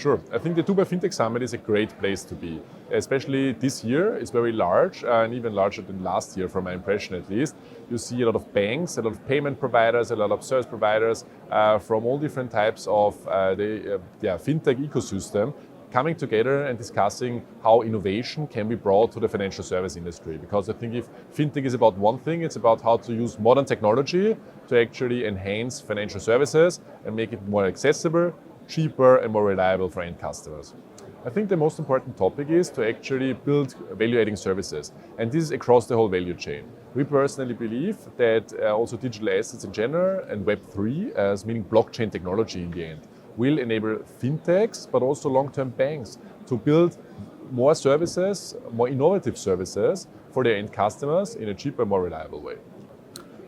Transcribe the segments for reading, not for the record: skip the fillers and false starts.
Sure. I think the Dubai FinTech Summit is a great place to be. Especially this year, it's very large and even larger than last year, from my impression at least. You see a lot of banks, a lot of payment providers, a lot of service providers from all different types of the FinTech ecosystem coming together and discussing how innovation can be brought to the financial service industry. Because I think if FinTech is about one thing, it's about how to use modern technology to actually enhance financial services and make it more accessible, cheaper and more reliable for end customers. I think the most important topic is to actually build value-adding services, and this is across the whole value chain. We personally believe that also digital assets in general and Web3, as meaning blockchain technology in the end, will enable fintechs but also long-term banks to build more services, more innovative services for their end customers in a cheaper, more reliable way.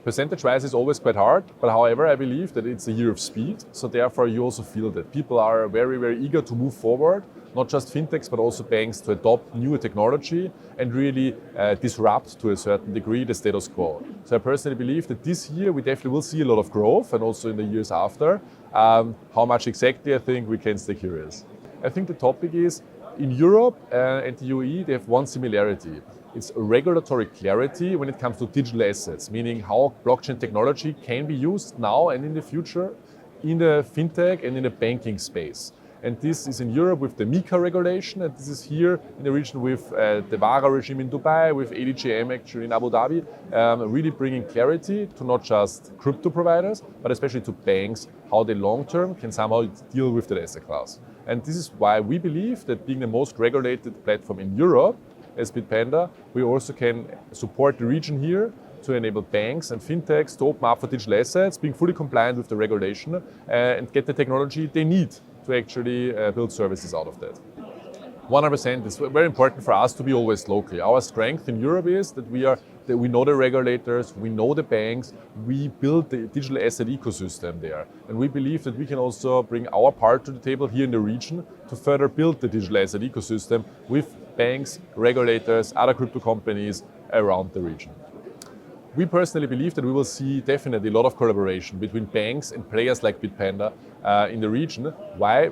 Percentage-wise, it's always quite hard, but however, I believe that it's a year of speed. So therefore, you also feel that people are very, very eager to move forward, not just fintechs, but also banks to adopt new technology and really disrupt to a certain degree the status quo. So I personally believe that this year we definitely will see a lot of growth, and also in the years after. How much exactly, I think we can stay curious. I think the topic is, in Europe and the UAE, they have one similarity. It's regulatory clarity when it comes to digital assets, meaning how blockchain technology can be used now and in the future in the fintech and in the banking space. And this is in Europe with the MiCA regulation, and this is here in the region with the VARA regime in Dubai, with ADGM actually in Abu Dhabi, really bringing clarity to not just crypto providers, but especially to banks, how they long-term can somehow deal with the asset class. And this is why we believe that being the most regulated platform in Europe, as Bitbanda, we also can support the region here to enable banks and fintechs to open up for digital assets, being fully compliant with the regulation and get the technology they need to actually build services out of that. 100%, it's very important for us to be always local. Our strength in Europe is that we know the regulators, we know the banks, we build the digital asset ecosystem there. And we believe that we can also bring our part to the table here in the region to further build the digital asset ecosystem with banks, regulators, other crypto companies around the region. We personally believe that we will see definitely a lot of collaboration between banks and players like Bitbanda in the region. Why?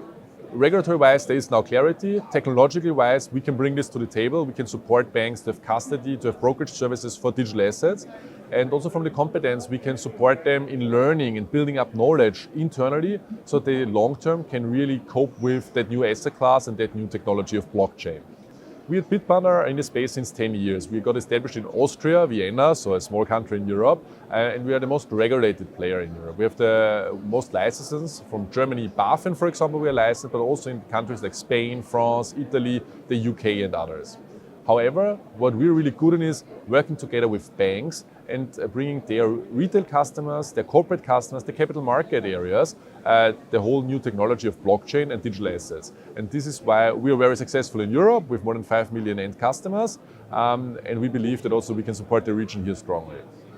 Regulatory-wise, there is now clarity. Technologically-wise, we can bring this to the table. We can support banks to have custody, to have brokerage services for digital assets. And also from the competence, we can support them in learning and building up knowledge internally so they long-term can really cope with that new asset class and that new technology of blockchain. We at Bitbanda are in the space since 10 years. We got established in Austria, Vienna, so a small country in Europe, and we are the most regulated player in Europe. We have the most licenses from Germany, BaFin, for example, we are licensed, but also in countries like Spain, France, Italy, the UK and others. However, what we're really good in is working together with banks and bringing their retail customers, their corporate customers, the capital market areas, the whole new technology of blockchain and digital assets. And this is why we are very successful in Europe with more than 5 million end customers. And we believe that also we can support the region here strongly.